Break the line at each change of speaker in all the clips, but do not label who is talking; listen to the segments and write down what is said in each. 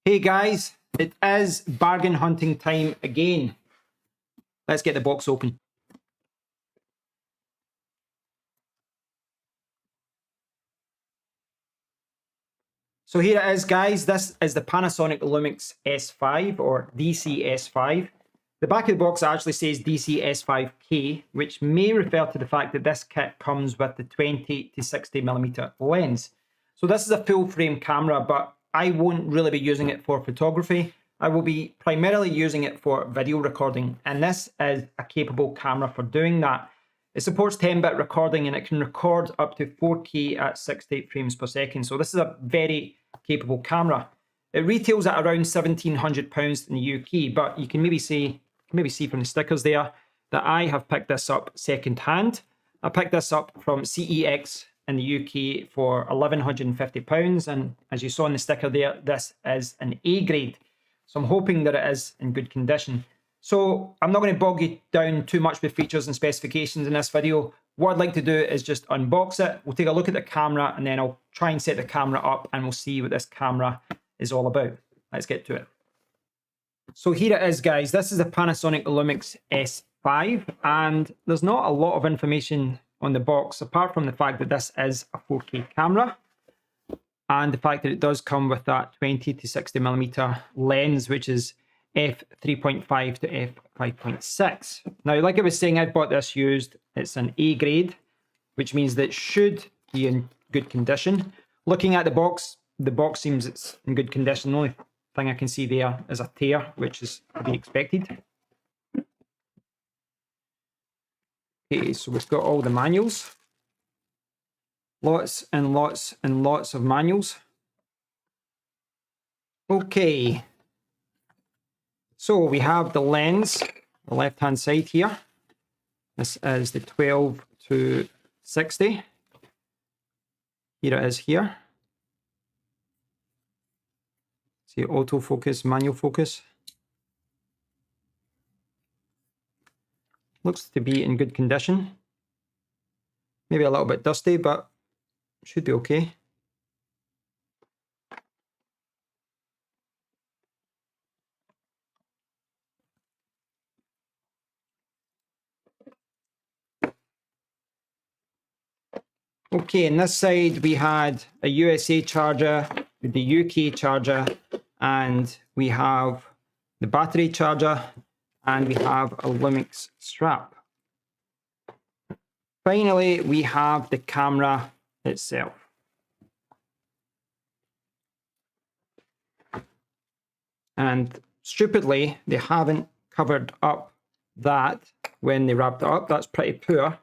Hey guys, it is bargain hunting time again. Let's get the box open. So here it is, guys. This is the Panasonic Lumix S5 or DC-S5. The back of the box actually says DC-S5K, which may refer to the fact that this kit comes with the 20 to 60mm lens. So this is a full frame camera, but I won't really be using it for photography. I will be primarily using it for video recording, and this is a capable camera for doing that. It supports 10-bit recording and it can record up to 4K at 60 frames per second. So this is a very capable camera. It retails at around £1,700 in the UK, but you can maybe see from the stickers there that I have picked this up second hand. I picked this up from CEX in the UK for £1,150, and as you saw in the sticker there, this is an A grade. So I'm hoping that it is in good condition. So I'm not going to bog you down too much with features and specifications in this video. What I'd like to do is just unbox it. We'll take a look at the camera and then I'll try and set the camera up and we'll see what this camera is all about. Let's get to it. So here it is, guys. This is the Panasonic Lumix S5 and there's not a lot of information on the box apart from the fact that this is a 4K camera and the fact that it does come with that 20 to 60mm lens, which is f3.5 to f5.6. Now, like I was saying, I bought this used. It's an A grade, which means that it should be in good condition. Looking at the box seems it's in good condition. The only thing I can see there is a tear, which is to be expected. Okay, so we've got all the manuals. Lots and lots and lots of manuals. Okay. So we have the lens, the left-hand side here. This is the 12 to 60. Here it is here. See, autofocus, manual focus. Looks to be in good condition. Maybe a little bit dusty, but should be okay. Okay, on this side we had a USA charger, the UK charger, and we have the battery charger, and we have a Lumix strap. Finally, we have the camera itself. And stupidly, they haven't covered up that when they wrapped it up. That's pretty poor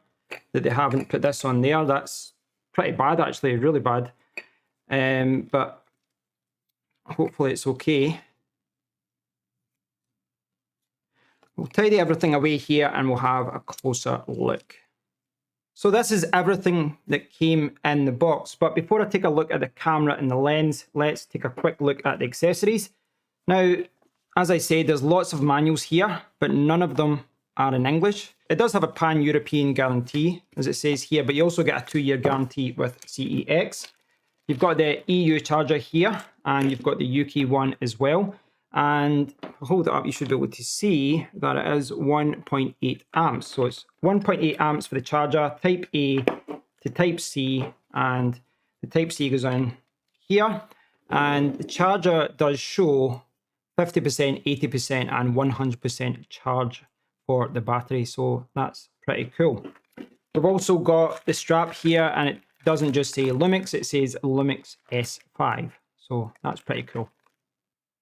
that they haven't put this on there. That's pretty bad, actually, really bad. But hopefully it's okay. We'll tidy everything away here and we'll have a closer look. So this is everything that came in the box. But before I take a look at the camera and the lens, let's take a quick look at the accessories. Now, as I said, there's lots of manuals here, but none of them are in English. It does have a pan-European guarantee, as it says here, but you also get a 2-year guarantee with CEX. You've got the EU charger here, and you've got the UK one as well. And if I hold it up, you should be able to see that it is 1.8 amps. So it's 1.8 amps for the charger, Type A to Type C, and the Type C goes in here. And the charger does show 50%, 80%, and 100% charge for the battery, so that's pretty cool. We've also got the strap here, and it doesn't just say Lumix, it says Lumix S5, so that's pretty cool.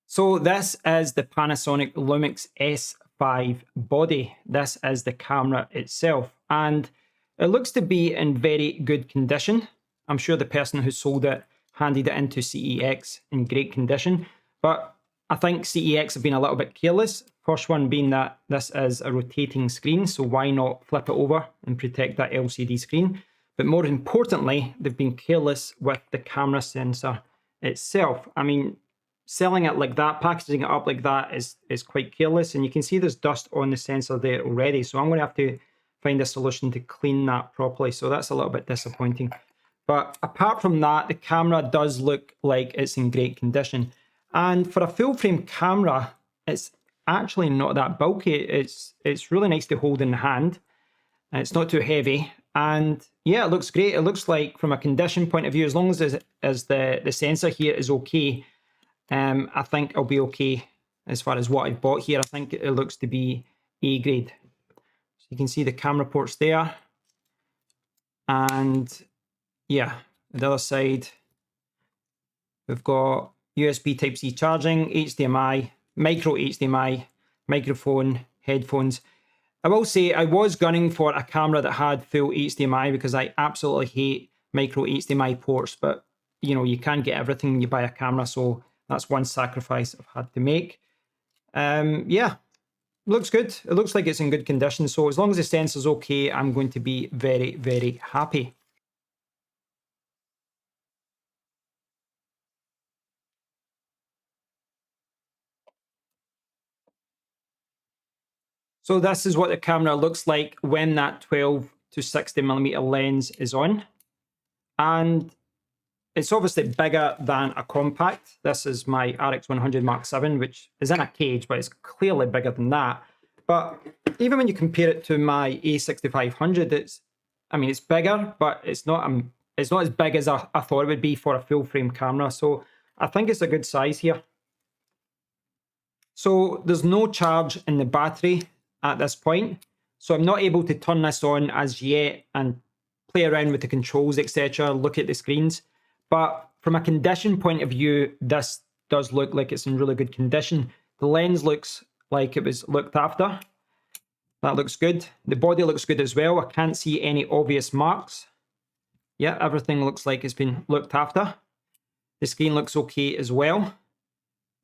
So this is the Panasonic Lumix S5 body. This is the camera itself, and it looks to be in very good condition. I'm sure the person who sold it handed it into CEX in great condition, but I think CEX have been a little bit careless. First one being that this is a rotating screen, so why not flip it over and protect that LCD screen? But more importantly, they've been careless with the camera sensor itself. I mean, selling it like that, packaging it up like that is quite careless, and you can see there's dust on the sensor there already, so I'm going to have to find a solution to clean that properly, so that's a little bit disappointing. But apart from that, the camera does look like it's in great condition. And for a full frame camera, it's actually not that bulky. It's really nice to hold in the hand. It's not too heavy. And yeah, it looks great. It looks like from a condition point of view, as long as the sensor here is okay, I think I'll be okay as far as what I've bought here. I think it looks to be A grade. So you can see the camera ports there. And yeah, the other side, we've got USB Type-C charging, HDMI, micro HDMI, microphone, headphones. I will say I was gunning for a camera that had full HDMI because I absolutely hate micro HDMI ports, but you know, you can't get everything when you buy a camera, so that's one sacrifice I've had to make. Yeah, looks good. It looks like it's in good condition, so as long as the sensor's okay, I'm going to be very, very happy. So this is what the camera looks like when that 12 to 60mm lens is on. And it's obviously bigger than a compact. This is my RX100 Mark VII, which is in a cage, but it's clearly bigger than that. But even when you compare it to my A6500, it's bigger, but it's not as big as I thought it would be for a full frame camera. So I think it's a good size here. So there's no charge in the battery at this point. So I'm not able to turn this on as yet and play around with the controls, etc., look at the screens. But from a condition point of view, this does look like it's in really good condition. The lens looks like it was looked after. That looks good. The body looks good as well. I can't see any obvious marks. Yeah, everything looks like it's been looked after. The screen looks okay as well.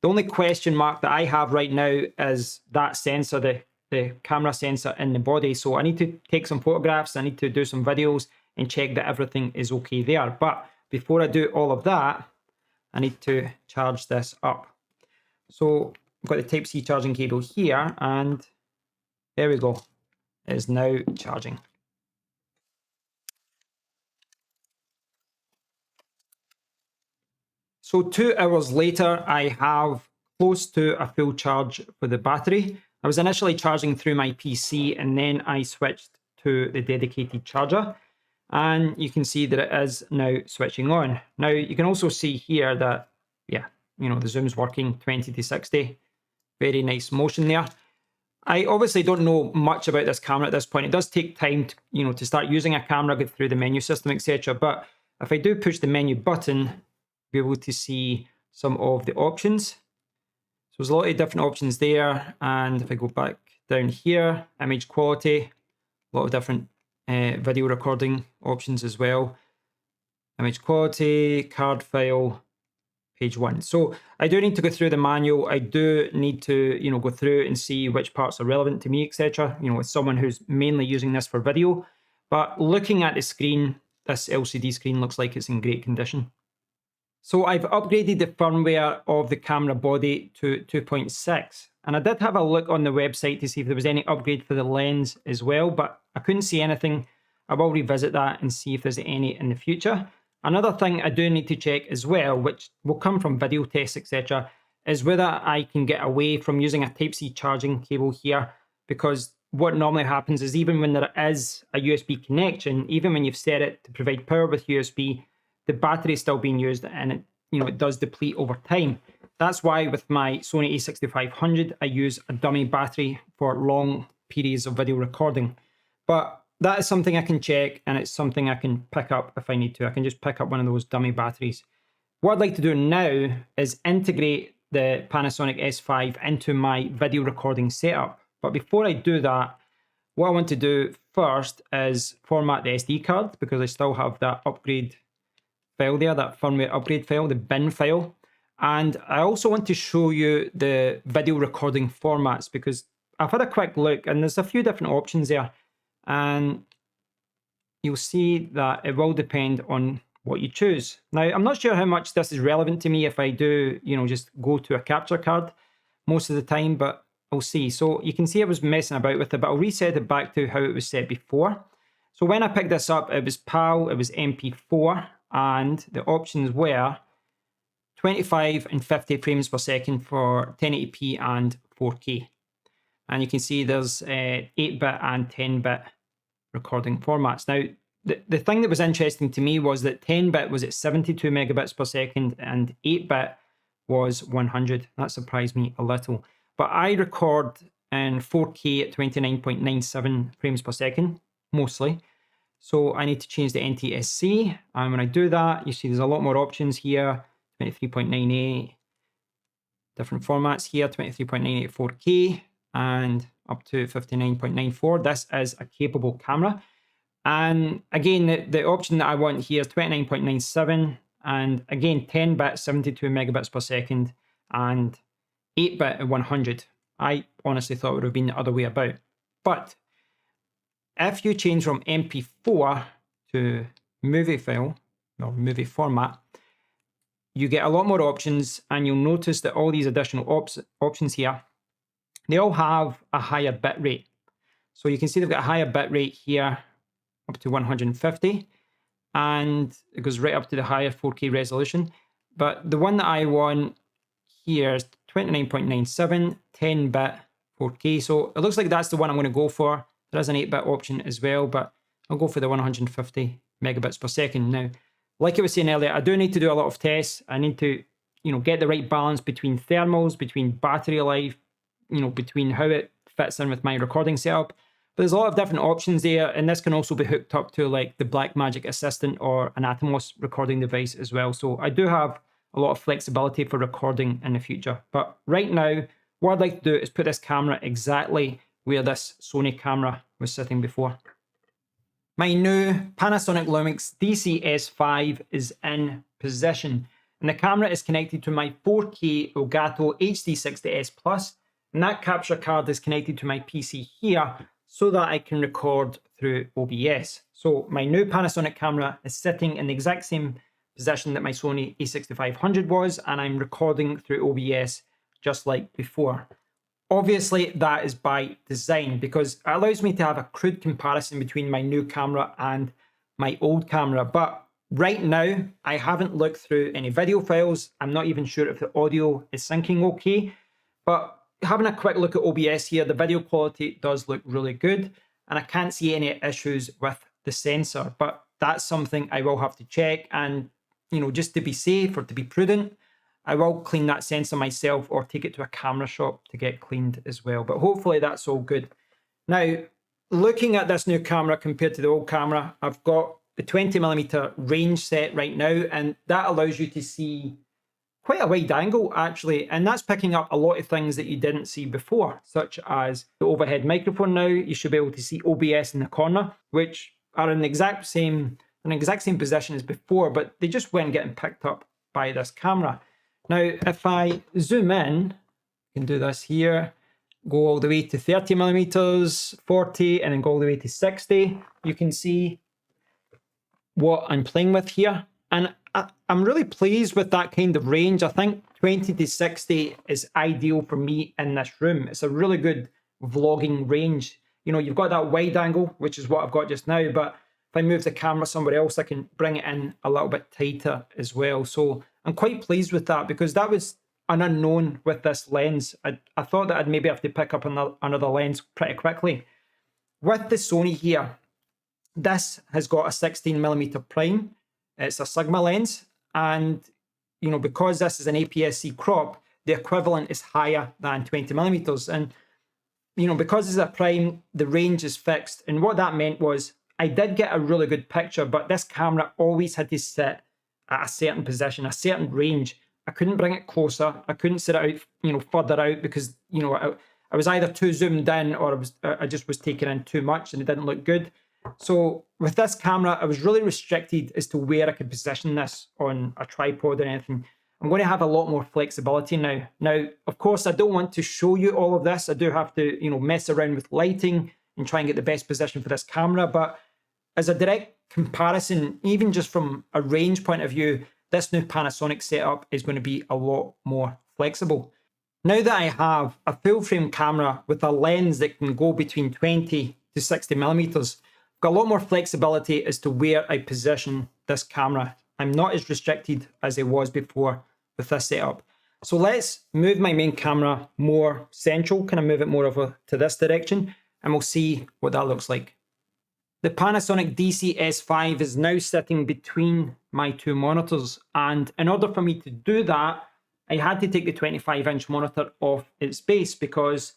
The only question mark that I have right now is that sensor, the camera sensor in the body. So I need to take some photographs, I need to do some videos and check that everything is okay there. But before I do all of that, I need to charge this up. So I've got the Type-C charging cable here, and there we go. It is now charging. So 2 hours later, I have close to a full charge for the battery. I was initially charging through my PC and then I switched to the dedicated charger. And you can see that it is now switching on. Now you can also see here that, yeah, you know, the zoom's working 20 to 60. Very nice motion there. I obviously don't know much about this camera at this point. It does take time to, you know, to start using a camera, go through the menu system, etc. But if I do push the menu button, be able to see some of the options. So there's a lot of different options there. And if I go back down here, image quality, a lot of different video recording options as well. Image quality, card file, page 1. So I do need to go through the manual. I do need to, you know, go through and see which parts are relevant to me, etc. You know, as someone who's mainly using this for video. But looking at the screen, this LCD screen looks like it's in great condition. So I've upgraded the firmware of the camera body to 2.6. And I did have a look on the website to see if there was any upgrade for the lens as well, but I couldn't see anything. I will revisit that and see if there's any in the future. Another thing I do need to check as well, which will come from video tests, etc., is whether I can get away from using a Type-C charging cable here, because what normally happens is even when there is a USB connection, even when you've set it to provide power with USB, the battery is still being used and it, you know, it does deplete over time. That's why with my Sony a6500, I use a dummy battery for long periods of video recording. But that is something I can check, and it's something I can pick up if I need to. I can just pick up one of those dummy batteries. What I'd like to do now is integrate the Panasonic S5 into my video recording setup. But before I do that, what I want to do first is format the SD card, because I still have that upgrade file there, that firmware upgrade file, the bin file. And I also want to show you the video recording formats, because I've had a quick look and there's a few different options there. And you'll see that it will depend on what you choose. Now, I'm not sure how much this is relevant to me if I do, you know, just go to a capture card most of the time, but I'll see. So you can see I was messing about with it, but I'll reset it back to how it was set before. So when I picked this up, it was PAL, it was MP4, and the options were 25 and 50 frames per second for 1080p and 4K. And you can see there's 8-bit and 10-bit recording formats. Now, the thing that was interesting to me was that 10-bit was at 72 megabits per second and 8-bit was 100. That surprised me a little. But I record in 4K at 29.97 frames per second, mostly. So I need to change the NTSC. And when I do that, you see there's a lot more options here. 23.98, different formats here, 23.98 4K, and up to 59.94. This is a capable camera. And again, the option that I want here is 29.97, and again, 10-bit, 72 megabits per second, and 8-bit at 100. I honestly thought it would have been the other way about. But if you change from MP4 to movie file, or movie format, you get a lot more options, and you'll notice that all these additional options here, they all have a higher bit rate. So you can see they've got a higher bit rate here, up to 150, and it goes right up to the higher 4K resolution. But the one that I want here is 29.97, 10-bit 4K. So it looks like that's the one I'm going to go for. There is an 8-bit option as well, but I'll go for the 150 megabits per second. Now, like I was saying earlier, I do need to do a lot of tests. I need to, get the right balance between thermals, between battery life, between how it fits in with my recording setup. But there's a lot of different options there, and this can also be hooked up to like the Blackmagic Assistant or an Atomos recording device as well. So I do have a lot of flexibility for recording in the future. But right now, what I'd like to do is put this camera exactly where this Sony camera was sitting before. My new Panasonic Lumix DC-S5 is in position, and the camera is connected to my 4K Elgato HD60S Plus, and that capture card is connected to my PC here so that I can record through OBS. So my new Panasonic camera is sitting in the exact same position that my Sony a6500 was, and I'm recording through OBS just like before. Obviously, that is by design because it allows me to have a crude comparison between my new camera and my old camera. But right now, I haven't looked through any video files. I'm not even sure if the audio is syncing okay. But having a quick look at OBS here, the video quality does look really good. And I can't see any issues with the sensor. But that's something I will have to check. And, just to be safe or to be prudent, I will clean that sensor myself or take it to a camera shop to get cleaned as well. But hopefully that's all good. Now, looking at this new camera compared to the old camera, I've got the 20mm range set right now, and that allows you to see quite a wide angle actually, and that's picking up a lot of things that you didn't see before, such as the overhead microphone. Now you should be able to see OBS in the corner, which are in the exact same position as before, but they just weren't getting picked up by this camera. Now, if I zoom in, I can do this here, go all the way to 30mm, 40, and then go all the way to 60. You can see what I'm playing with here. And I'm really pleased with that kind of range. I think 20 to 60 is ideal for me in this room. It's a really good vlogging range. You've got that wide angle, which is what I've got just now, but if I move the camera somewhere else, I can bring it in a little bit tighter as well. So I'm quite pleased with that because that was an unknown with this lens. I thought that I'd maybe have to pick up another lens pretty quickly. With the Sony here, this has got a 16mm prime. It's a Sigma lens, and because this is an APS-C crop, the equivalent is higher than 20mm. And because it's a prime, the range is fixed. And what that meant was I did get a really good picture, but this camera always had to sit at a certain position, a certain range. I couldn't bring it closer. I couldn't sit it out, further out because, I was either too zoomed in or I just was taking in too much and it didn't look good. So with this camera, I was really restricted as to where I could position this on a tripod or anything. I'm going to have a lot more flexibility now. Now, of course, I don't want to show you all of this. I do have to, mess around with lighting and try and get the best position for this camera. But as a direct comparison, even just from a range point of view, this new Panasonic setup is going to be a lot more flexible. Now that I have a full frame camera with a lens that can go between 20 to 60mm, I've got a lot more flexibility as to where I position this camera. I'm not as restricted as I was before with this setup. So let's move my main camera more central, kind of move it more over to this direction, and we'll see what that looks like. The Panasonic DC-S5 is now sitting between my two monitors, and in order for me to do that, I had to take the 25-inch monitor off its base because,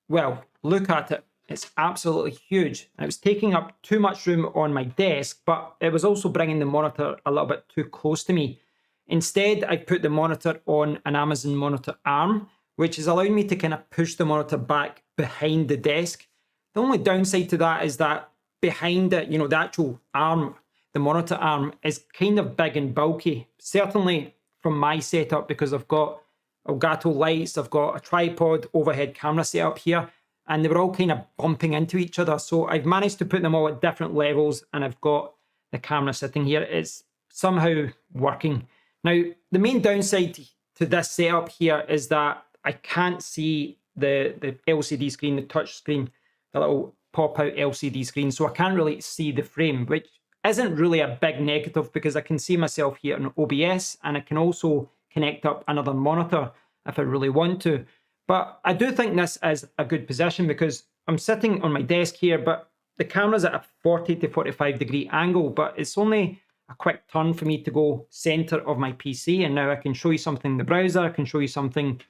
well, look at it. It's absolutely huge. It was taking up too much room on my desk, but it was also bringing the monitor a little bit too close to me. Instead, I put the monitor on an Amazon monitor arm, which is allowing me to kind of push the monitor back behind the desk. The only downside to that is that behind it, you know, the actual arm, the monitor arm is kind of big and bulky. Certainly from my setup, because I've got Elgato lights, I've got a tripod, overhead camera setup here, and they were all kind of bumping into each other. So I've managed to put them all at different levels, and I've got the camera sitting here. It's somehow working. Now, the main downside to this setup here is that I can't see the LCD screen, the touch screen, the little pop-out LCD screen, so I can't really see the frame, which isn't really a big negative because I can see myself here in OBS, and I can also connect up another monitor if I really want to. But I do think this is a good position because I'm sitting on my desk here, but the camera's at a 40 to 45 degree angle, but it's only a quick turn for me to go center of my PC, and now I can show you something in the browser, I can show you something,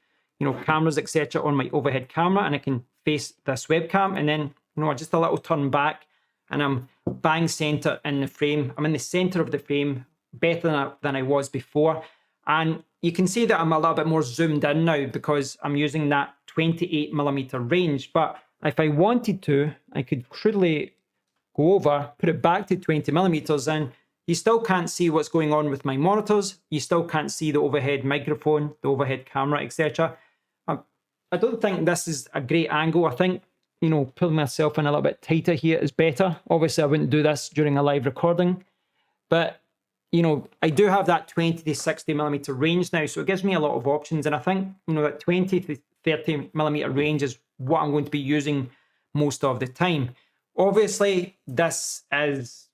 you know, cameras, etc. on my overhead camera, and I can face this webcam, and then, you know, just a little turn back, and I'm bang center in the frame. I'm in the center of the frame, better than I was before, and you can see that I'm a little bit more zoomed in now because I'm using that 28mm range, but if I wanted to, I could crudely go over, put it back to 20mm, and you still can't see what's going on with my monitors. You still can't see the overhead microphone, the overhead camera, etc. I don't think this is a great angle. I think, you know, pulling myself in a little bit tighter here is better. Obviously, I wouldn't do this during a live recording, but, you know, I do have that 20 to 60mm range now, so it gives me a lot of options, and I think, you know, that 20 to 30mm range is what I'm going to be using most of the time. Obviously, this is,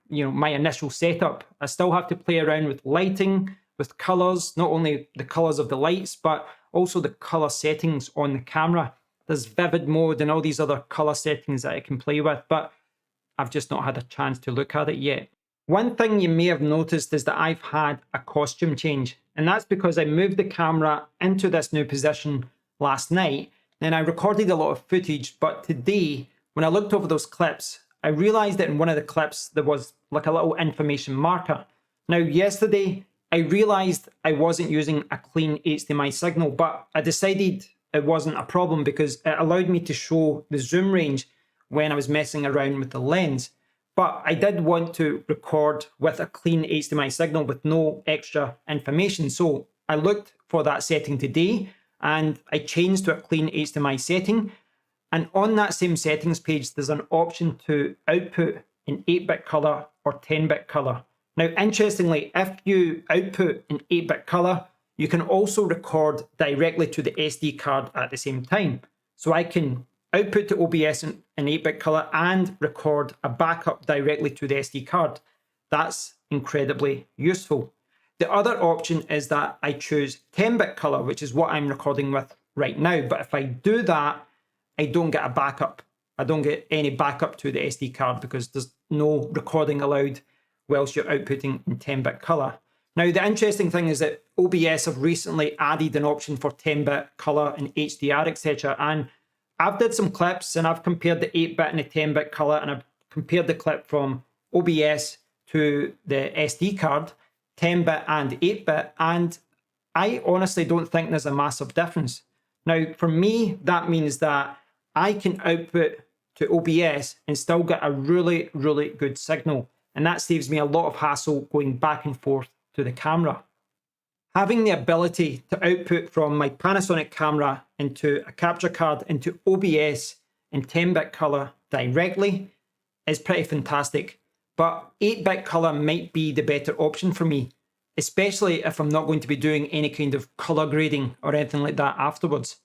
you know, my initial setup. I still have to play around with lighting, with colors, not only the colors of the lights, but also the color settings on the camera. There's vivid mode and all these other color settings that I can play with, but I've just not had a chance to look at it yet. One thing you may have noticed is that I've had a costume change, and that's because I moved the camera into this new position last night. Then I recorded a lot of footage, but today, when I looked over those clips, I realized that in one of the clips there was like a little information marker. Now, yesterday I realized I wasn't using a clean HDMI signal, but I decided it wasn't a problem because it allowed me to show the zoom range when I was messing around with the lens. But I did want to record with a clean HDMI signal with no extra information. So I looked for that setting today and I changed to a clean HDMI setting. And on that same settings page, there's an option to output in 8-bit color or 10-bit color. Now, interestingly, if you output in 8-bit color, you can also record directly to the SD card at the same time. So I can output to OBS in 8-bit color and record a backup directly to the SD card. That's incredibly useful. The other option is that I choose 10-bit color, which is what I'm recording with right now. But if I do that, I don't get a backup. I don't get any backup to the SD card because there's no recording allowed whilst you're outputting in 10-bit color. Now, the interesting thing is that OBS have recently added an option for 10-bit color and HDR, etc. And I've did some clips and I've compared the 8-bit and the 10-bit color, and I've compared the clip from OBS to the SD card, 10-bit and 8-bit, and I honestly don't think there's a massive difference. Now, for me, that means that I can output to OBS and still get a really, really good signal. And that saves me a lot of hassle going back and forth to the camera. Having the ability to output from my Panasonic camera into a capture card into OBS in 10-bit color directly is pretty fantastic. But 8-bit color might be the better option for me, especially if I'm not going to be doing any kind of color grading or anything like that afterwards.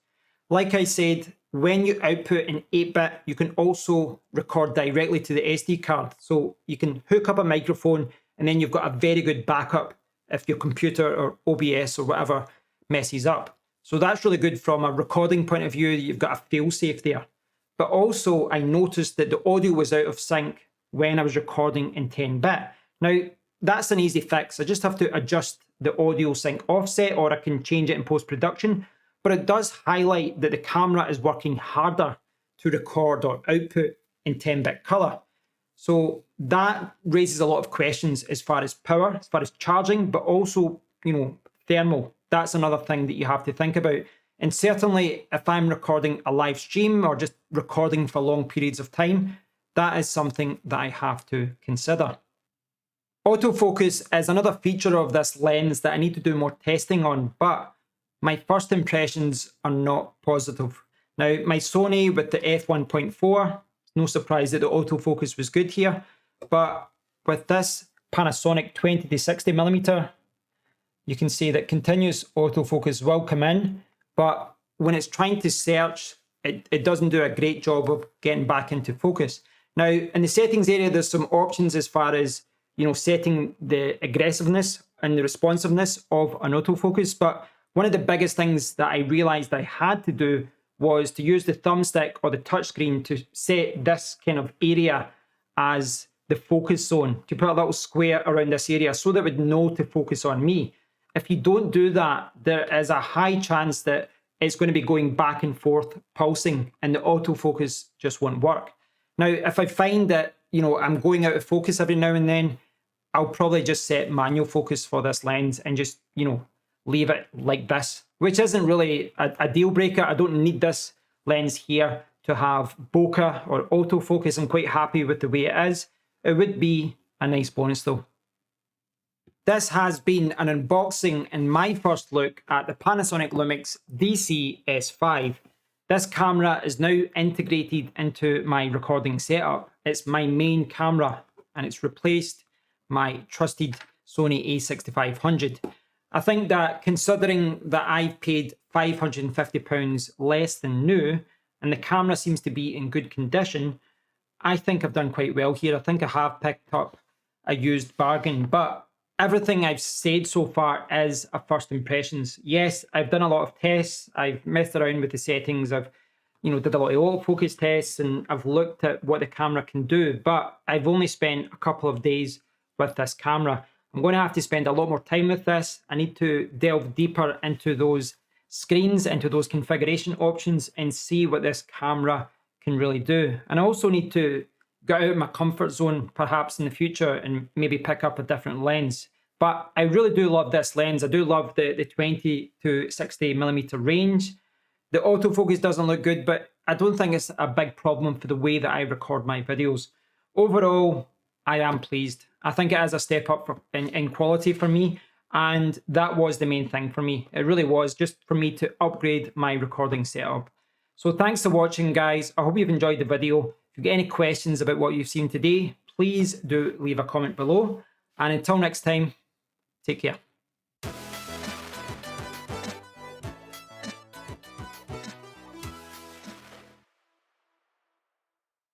Like I said, when you output in 8-bit, you can also record directly to the SD card. So you can hook up a microphone and then you've got a very good backup if your computer or OBS or whatever messes up. So that's really good from a recording point of view. You've got a fail-safe there. But also I noticed that the audio was out of sync when I was recording in 10-bit. Now that's an easy fix. I just have to adjust the audio sync offset, or I can change it in post-production. But it does highlight that the camera is working harder to record or output in 10-bit color. So that raises a lot of questions as far as power, as far as charging, but also, thermal. That's another thing that you have to think about. And certainly if I'm recording a live stream or just recording for long periods of time, that is something that I have to consider. Autofocus is another feature of this lens that I need to do more testing on, but my first impressions are not positive. Now, my Sony with the f1.4, no surprise that the autofocus was good here, but with this Panasonic 20 to 60mm, you can see that continuous autofocus will come in, but when it's trying to search, it doesn't do a great job of getting back into focus. Now, in the settings area, there's some options as far as, setting the aggressiveness and the responsiveness of an autofocus, but one of the biggest things that I realized I had to do was to use the thumbstick or the touchscreen to set this kind of area as the focus zone, to put a little square around this area so that it would know to focus on me. If you don't do that, there is a high chance that it's going to be going back and forth pulsing and the autofocus just won't work. Now, if I find that, I'm going out of focus every now and then, I'll probably just set manual focus for this lens and just, leave it like this, which isn't really a deal breaker. I don't need this lens here to have bokeh or autofocus. I'm quite happy with the way it is. It would be a nice bonus though. This has been an unboxing and my first look at the Panasonic Lumix DC-S5. This camera is now integrated into my recording setup. It's my main camera and it's replaced my trusted Sony a6500. I think that considering that I've paid £550 less than new and the camera seems to be in good condition, I think I've done quite well here. I think I have picked up a used bargain, but everything I've said so far is a first impressions. Yes, I've done a lot of tests. I've messed around with the settings. I've, did a lot of autofocus tests and I've looked at what the camera can do, but I've only spent a couple of days with this camera. I'm going to have to spend a lot more time with this. I need to delve deeper into those screens, into those configuration options and see what this camera can really do. And I also need to get out of my comfort zone perhaps in the future and maybe pick up a different lens. But I really do love this lens. I do love the 20 to 60mm range. The autofocus doesn't look good, but I don't think it's a big problem for the way that I record my videos. Overall, I am pleased. I think it is a step up in quality for me, and that was the main thing for me. It really was just for me to upgrade my recording setup. So thanks for watching, guys. I hope you've enjoyed the video. If you get any questions about what you've seen today, please do leave a comment below. And until next time, take care.